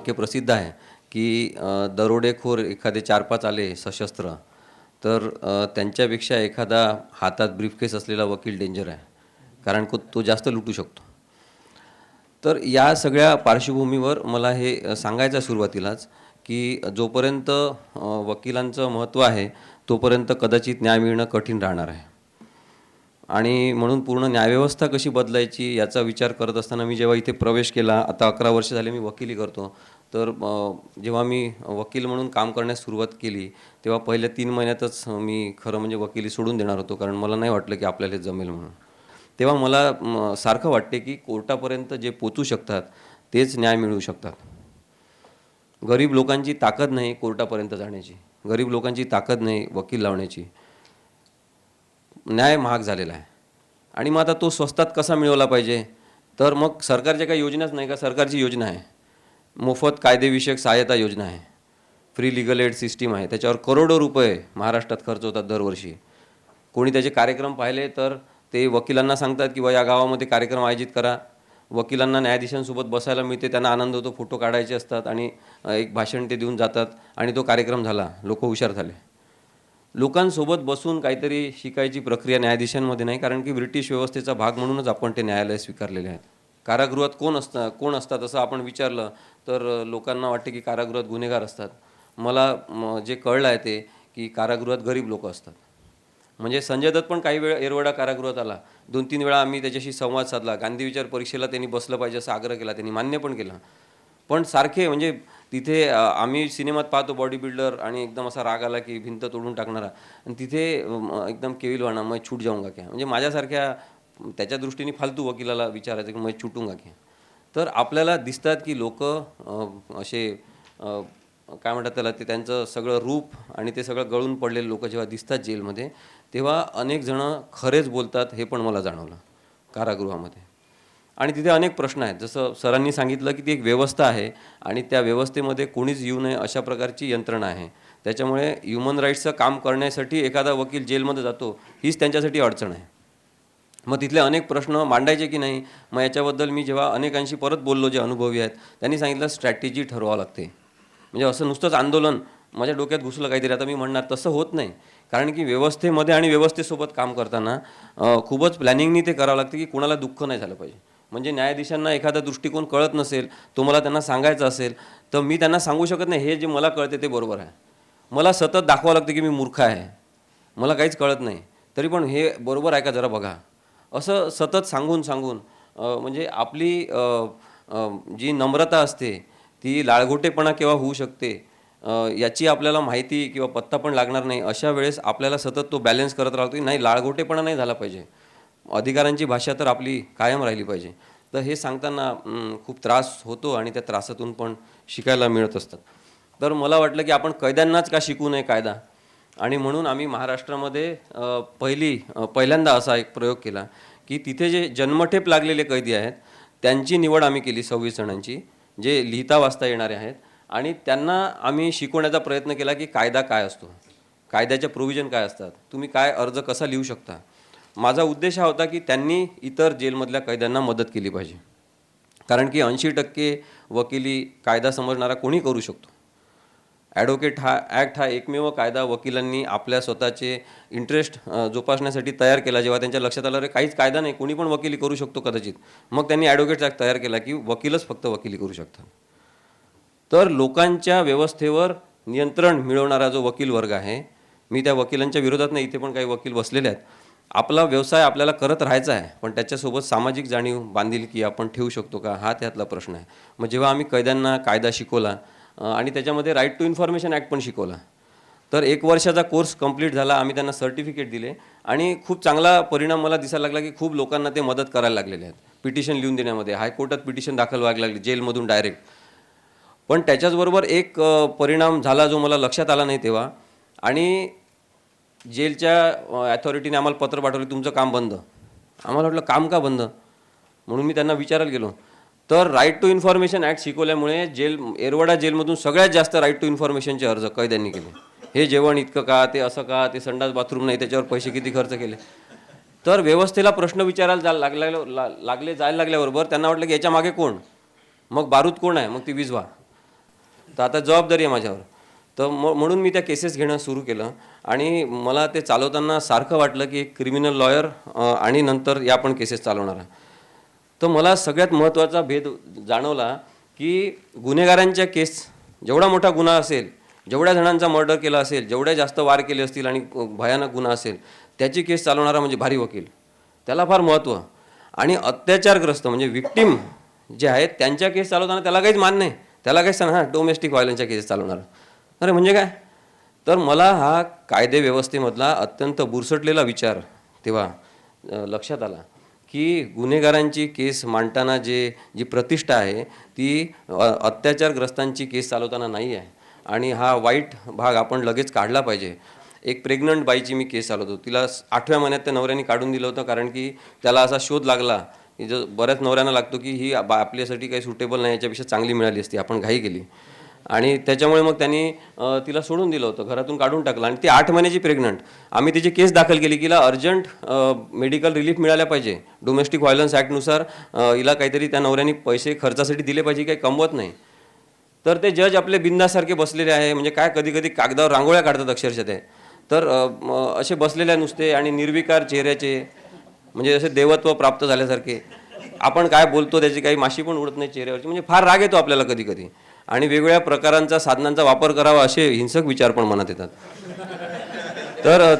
वाक्य प्रसिद्ध आहे की दरोडेखोर एखादे 4-5 आले सशस्त्र, तर त्यांच्यापेक्षा एखादा हातात ब्रीफकेस असलेला वकील डेंजर आहे, कारण तो जास्त लुटू शकतो. तर या सगळ्या पार्श्वभूमीवर मला हे सांगायचं आहे सुरुवातीलाच की जोपर्यंत वकिलांचं महत्त्व आहे तोपर्यंत कदाचित न्याय मिळणं कठीण राहणार आहे. आणि म्हणून पूर्ण न्यायव्यवस्था कशी बदलायची याचा विचार करत असताना मी जेव्हा इथे प्रवेश केला, आता 11 वर्ष झाले मी वकिली करतो, तर जेव्हा मी वकील म्हणून काम करण्यास सुरुवात केली तेव्हा पहिल्या 3 महिन्यातच मी खरं म्हणजे वकिली सोडून देणार होतो, कारण मला नाही वाटलं की आपल्याला हे जमेल म्हणून. तेव्हा मला सारखं वाटते की कोर्टापर्यंत जे पोचू शकतात तेच न्याय मिळवू शकतात. गरीब लोकांची ताकद नाही कोर्टापर्यंत जाण्याची, गरीब लोकांची ताकद नाही वकील लावण्याची. न्याय महाग झालेला आहे आणि मग आता तो स्वस्तात कसा मिळवला पाहिजे, तर मग सरकारच्या काही योजनाच नाही का? सरकारची योजना आहे, मोफत कायदेविषयक सहाय्यता योजना आहे, फ्री लिगल एड सिस्टीम आहे, त्याच्यावर करोडो रुपये महाराष्ट्रात खर्च होतात दरवर्षी. कोणी त्याचे कार्यक्रम पाहिले तर ते वकिलांना सांगतात की या गावामध्ये कार्यक्रम आयोजित करा, वकिलांना न्यायाधीशांसोबत बसायला मिळते, त्यांना आनंद होतो, फोटो काढायचे असतात आणि एक भाषण ते देऊन जातात आणि तो कार्यक्रम झाला, लोक हुशार झाले. लोकांसोबत बसून काहीतरी शिकायची प्रक्रिया न्यायाधीशांमध्ये नाही, कारण की ब्रिटिश व्यवस्थेचा भाग म्हणूनच आपण ते न्यायालय स्वीकारलेले आहेत. कारागृहात कोण असतात असं आपण विचारलं तर लोकांना वाटते की कारागृहात गुन्हेगार असतात. मला जे कळलं आहे ते की कारागृहात गरीब लोक असतात. म्हणजे संजय दत्त पण काही वेळ एरवडा कारागृहात आला, 2-3 वेळा आम्ही त्याच्याशी संवाद साधला, गांधी विचार परीक्षेला त्यांनी बसलं पाहिजे असा आग्रह केला, त्यांनी मान्य पण केलं. पण सारखे म्हणजे तिथे आम्ही सिनेमात पाहतो बॉडी बिल्डर आणि एकदम असा राग आला की भिंत तोडून टाकणारा, आणि तिथे एकदम केविलवाणा मैं छूट जाऊंगा क्या, म्हणजे माझ्यासारख्या त्याच्या दृष्टीने फालतू वकिलाला विचारायचं की मैं छुटूंगा क्या. तर आपल्याला दिसतात की लोक असे काय म्हणतात त्याला, ते त्यांचं सगळं रूप आणि ते सगळं गळून पडलेले लोक जेव्हा दिसतात जेलमध्ये, तेव्हा अनेक जणं खरेच बोलतात हे पण मला जाणवलं कारागृहामध्ये. आणि तिथे अनेक प्रश्न आहेत, जसं सरांनी सांगितलं की ती एक व्यवस्था आहे आणि त्या व्यवस्थेमध्ये कोणीच येऊ नये अशा प्रकारची यंत्रणा आहे. त्याच्यामुळे ह्युमन राईट्सचं काम करण्यासाठी एखादा वकील जेलमध्ये जातो हीच त्यांच्यासाठी अडचण आहे. मग तिथले अनेक प्रश्न मांडायचे की नाही, मग याच्याबद्दल मी जेव्हा अनेकांशी परत बोललो जे अनुभवी आहेत त्यांनी सांगितलं स्ट्रॅटेजी ठरवावं लागते. म्हणजे असं नुसतंच आंदोलन माझ्या डोक्यात घुसलं काहीतरी आता मी म्हणणार तसं होत नाही, कारण की व्यवस्थेमध्ये आणि व्यवस्थेसोबत काम करताना खूपच प्लॅनिंगनी ते करावं लागतं की कोणाला दुःख नाही झालं पाहिजे. म्हणजे न्यायाधीशांना एखादा दृष्टिकोन कळत नसेल, तो मला त्यांना सांगायचा असेल तर मी त्यांना सांगू शकत नाही हे जे मला कळते ते बरोबर आहे. मला सतत दाखवावं लागतं की मी मूर्ख आहे, मला काहीच कळत नाही, तरी पण हे बरोबर आहे का जरा बघा, असं सतत सांगून म्हणजे आपली जी नम्रता असते ती लाळघोटेपणा केव्हा होऊ शकते याची आपल्याला माहिती किंवा पत्ता पण लागणार नाही. अशा वेळेस आपल्याला सतत तो बॅलन्स करत राहतो की नाही लाळघोटेपणा नाही झाला पाहिजे, अधिकारांची भाषा तर आपली कायम राहिली पाहिजे. तर हे सांगताना खूप त्रास होतो आणि त्या त्रासातून पण शिकायला मिळत असतात. तर मला वाटलं की आपण कैद्यांनाच का शिकू नये कायदा, आणि म्हणून आम्ही महाराष्ट्रामध्ये पहिल्यांदा असा एक प्रयोग केला की तिथे जे जन्मठेप लागलेले कैदी आहेत त्यांची निवड आम्ही केली 26 जणांची, जे लिहिता वाचता येणारे आहेत, आणि त्यांना आम्ही शिकवण्याचा प्रयत्न केला की कायदा काय असतो, कायद्याच्या प्रोव्हिजन काय असतात, तुम्ही काय अर्ज कसा लिहू शकता. माझा उद्देश हा होता की त्यांनी इतर जेलमधल्या कैद्यांना मदत केली पाहिजे, कारण की 80% वकिली कायदा समजणारा कोणी करू शकतो. ॲडव्होकेट ॲक्ट हा एकमेव कायदा वकिलांनी आपल्या स्वतःचे इंटरेस्ट जोपासण्यासाठी तयार केला. जेव्हा त्यांच्या लक्षात आलं रे काहीच कायदा नाही, कोणी पण वकिली करू शकतो कदाचित, मग त्यांनी ॲडव्होकेट ॲक्ट तयार केला की वकीलच फक्त वकिली करू शकतात. तर लोकांच्या व्यवस्थेवर नियंत्रण मिळवणारा जो वकील वर्ग आहे, मी त्या वकिलांच्या विरोधात नाही, इथे पण काही वकील बसलेले आहेत, आपला व्यवसाय आपल्याला करत राहायचा आहे, पण त्याच्यासोबत सामाजिक जाणीव बांधिलकी आपण ठेवू शकतो का, हा त्यातला प्रश्न आहे. मग जेव्हा आम्ही कैद्यांना कायदा शिकवला आणि त्याच्यामध्ये राईट टू इन्फॉर्मेशन ॲक्ट पण शिकवला, तर 1 वर्षाचा कोर्स कंप्लीट झाला, आम्ही त्यांना सर्टिफिकेट दिले आणि खूप चांगला परिणाम मला दिसायला लागला की खूप लोकांना ते मदत करायला लागलेले आहेत पिटिशन लिहून देण्यामध्ये. हायकोर्टात पिटिशन दाखल व्हायला लागली जेलमधून डायरेक्ट. पण त्याच्याचबरोबर एक परिणाम झाला जो मला लक्षात आला नाही तेव्हा, आणि जेलच्या ॲथॉरिटीने आम्हाला पत्र पाठवलं तुमचं काम बंद. आम्हाला वाटलं काम का बंद, म्हणून मी त्यांना विचारायला गेलो, तर right to information act शिकवल्यामुळे Yerawada जेलमधून सगळ्यात जास्त राईट टू इन्फॉर्मेशनचे अर्ज कैद्यांनी केले. हे जेवण इतकं का, ते असं का, ते संडास बाथरूम नाही त्याच्यावर पैसे किती खर्च केले. तर व्यवस्थेला प्रश्न विचारायला जायला लागल्याबरोबर त्यांना वाटलं की याच्या मागे कोण, मग बारूद कोण आहे, मग ती विजवा. तर आता जबाबदारी आहे माझ्यावर. तर म्हणून मी त्या केसेस घेणं सुरू केलं आणि मला ते चालवताना सारखं वाटलं की एक क्रिमिनल लॉयर आणि नंतर या पण केसेस चालवणार आहे. तर मला सगळ्यात महत्त्वाचा भेद जाणवला की गुन्हेगारांच्या केस, जेवढा मोठा गुन्हा असेल, जेवढ्या जणांचा मर्डर केला असेल, जेवढ्या जास्त वार केले असतील आणि भयानक गुन्हा असेल, त्याची केस चालवणारा म्हणजे भारी वकील, त्याला फार महत्त्व. आणि अत्याचारग्रस्त म्हणजे विक्टीम जे आहेत त्यांच्या केस चालवताना त्याला काहीच मान नाही, त्याला काहीच सांग, हां डोमेस्टिक व्हायलन्सच्या केसेस चालवणार. अरे म्हणजे काय? तर मला हा कायदेव्यवस्थेमधला अत्यंत बुरसटलेला विचार तेव्हा लक्षात आला की गुन्हेगारांची केस मांडताना जी प्रतिष्ठा आहे ती अत्याचारग्रस्तांची केस चालवताना नाही आहे. आणि हा वाईट भाग आपण लगेच काढला पाहिजे. एक प्रेग्नंट बाईची मी केस चालवतो, तिला 8व्या महिन्यात त्या नवऱ्याने काढून दिलं होतं, कारण की त्याला असा शोध लागला की जो बऱ्याच नवऱ्यांना लागतो की ही आपल्यासाठी काही सुटेबल नाही, याच्यापेक्षा चांगली मिळाली असती, आपण घाई केली. आणि त्याच्यामुळे मग त्यांनी तिला सोडून दिलं होतं, घरातून काढून टाकलं. आणि ती 8 महिन्याची प्रेग्नंट. आम्ही तिची केस दाखल केली की हिला अर्जंट मेडिकल रिलीफ मिळाल्या पाहिजे. डोमेस्टिक व्हायलन्स ॲक्टनुसार हिला काहीतरी त्या नवऱ्याने पैसे खर्चासाठी दिले पाहिजे, काही कमवत नाही. तर ते जज आपले बिंदासारखे बसलेले आहे, म्हणजे काय कधी कधी कागदावर रांगोळ्या काढतात अक्षरशः ते. तर असे बसलेले नुसते आणि निर्विकार चेहऱ्याचे, म्हणजे असे देवत्व प्राप्त झाल्यासारखे. आपण काय बोलतो त्याची काही माशी पण उडत नाही चेहऱ्यावरची. म्हणजे फार राग येतो आपल्याला कधी कधी. आणि वेगवेगळ्या प्रकारांचा साधनांचा वापर करावा असे हिंसक विचार पण मनात येतात. तर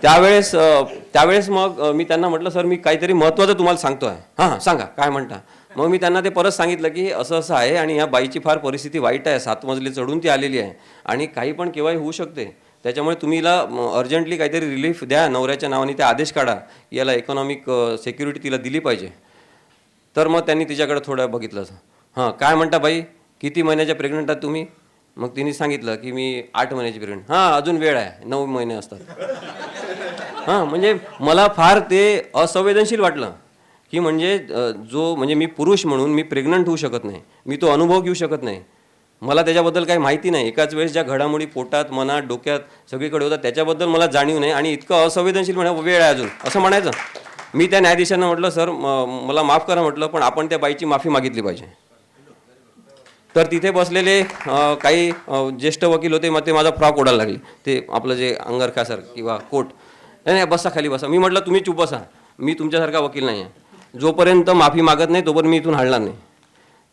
त्यावेळेस मग मी त्यांना म्हटलं, सर मी काहीतरी महत्त्वाचं तुम्हाला सांगतो आहे. हां सांगा काय म्हणता. मग मी त्यांना ते परत सांगितलं की असं असं आहे आणि या बाईची फार परिस्थिती वाईट आहे, 7 मजले चढून ती आलेली आहे आणि काही पण केव्हाही होऊ शकते. त्याच्यामुळे तुम्ही हिला अर्जंटली काहीतरी रिलीफ द्या, नवऱ्याच्या नावाने ते आदेश काढा, याला इकॉनॉमिक सिक्युरिटी तिला दिली पाहिजे. तर मग त्यांनी तिच्याकडे थोडं बघितलं. हां काय म्हणता बाई, किती महिन्याच्या प्रेग्नंट आहात तुम्ही? मग तिने सांगितलं की मी 8 महिन्याची प्रेग्नंट. हां अजून वेळ आहे, 9 महिने असतात. हां म्हणजे मला फार ते असंवेदनशील वाटलं की म्हणजे म्हणजे मी पुरुष म्हणून मी प्रेग्नंट होऊ शकत नाही, मी तो अनुभव घेऊ शकत नाही, मला त्याच्याबद्दल काही माहिती नाही. एकाच वेळेस ज्या घडामोडी पोटात, मनात, डोक्यात सगळीकडे होतात त्याच्याबद्दल मला जाणीव नाही आणि इतकं असंवेदनशील वेळ आहे अजून असं म्हणायचं. मी त्या न्यायाधीशांना म्हटलं, सर मला माफ करा म्हटलं, पण आपण त्या बाईची माफी मागितली पाहिजे. तर तिथे बसलेले काही ज्येष्ठ वकील होते, मग ते माझा फ्रॉक ओढायला लागले, ते आपलं जे अंगरखा किंवा कोट. नाही बसा खाली बसा. मी म्हटलं तुम्ही चुप बसा, मी तुमच्यासारखा वकील नाही आहे, जोपर्यंत माफी मागत नाही तोपर्यंत मी इथून हलणार नाही.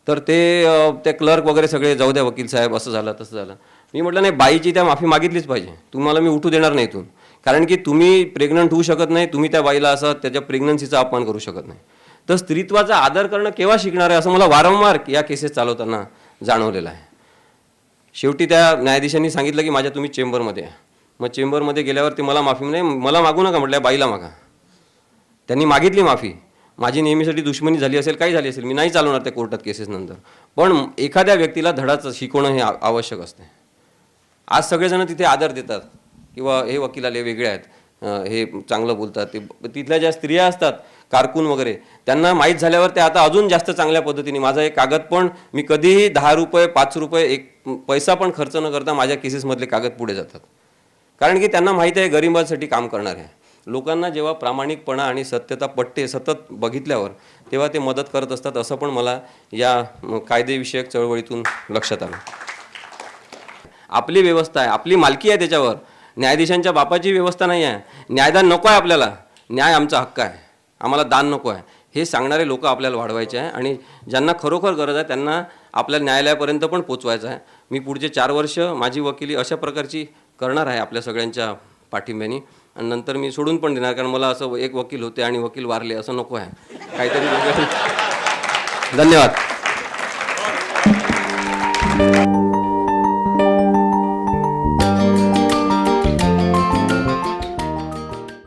तर ते क्लर्क वगैरे सगळे, जाऊ द्या वकील साहेब, असं झालं तसं झालं. मी म्हटलं नाही, बाईची त्या माफी मागितलीच पाहिजे, तुम्हाला मी उठू देणार नाही इथून, कारण की तुम्ही प्रेग्नंट होऊ शकत नाही, तुम्ही त्या बाईला असं त्याच्या प्रेग्नन्सीचा अपमान करू शकत नाही. तर स्त्रीत्वाचा आदर करणं केव्हा शिकणार आहे असं मला वारंवार या केसेस चालवताना जाणवलेलं आहे. शेवटी त्या न्यायाधीशांनी सांगितलं की माझ्या तुम्ही चेंबरमध्ये आहे. मग चेंबरमध्ये गेल्यावर ते मला माफी नाही, मला मागू नका म्हटलं, बाईला मागा. त्यांनी मागितली माफी. माझी नेहमीसाठी दुश्मनी झाली असेल, काही झाली असेल, मी नाही चालवणार त्या कोर्टात केसेस नंतर. पण एखाद्या व्यक्तीला धडाच शिकवणं हे आवश्यक असते. आज सगळेजण तिथे आदर देतात किंवा हे वकील आले वेगळे आहेत, हे चांगलं बोलतात. ते तिथल्या ज्या स्त्रिया असतात कारकून वगैरे, त्यांना माहीत झाल्यावर ते आता अजून जास्त चांगल्या पद्धतीने, माझा एक कागद पण मी कधीही 10 रुपये 5 रुपये एक पैसा पण खर्च न करता माझ्या केसेसमधले कागद पुढे जातात. कारण की त्यांना माहीत आहे गरिबांसाठी काम करणार आहे. लोकांना जेव्हा प्रामाणिकपणा आणि सत्यता पटते सतत बघितल्यावर, तेव्हा ते मदत करत असतात, असं पण मला या कायदेविषयक चळवळीतून लक्षात आलं. आपली व्यवस्था आहे, आपली मालकी आहे त्याच्यावर. न्यायाधीशांच्या बापाची व्यवस्था नाही आहे. न्यायदान नको आहे आपल्याला, न्याय आमचा हक्क आहे, आम्हाला दान नको आहे, हे सांगणारे लोक आपल्याला वाढवायचे आहे. आणि ज्यांना खरोखर गरज आहे त्यांना आपल्या न्यायालयापर्यंत पण पोचवायचं आहे. मी पुढचे 4 वर्ष माझी वकिली अशा प्रकारची करणार आहे आपल्या सगळ्यांच्या पाठिंब्याने. आणि नंतर मी सोडून पण देणार, कारण मला असं एक वकील होते आणि वकील वारले असं नको आहे, काहीतरी. धन्यवाद.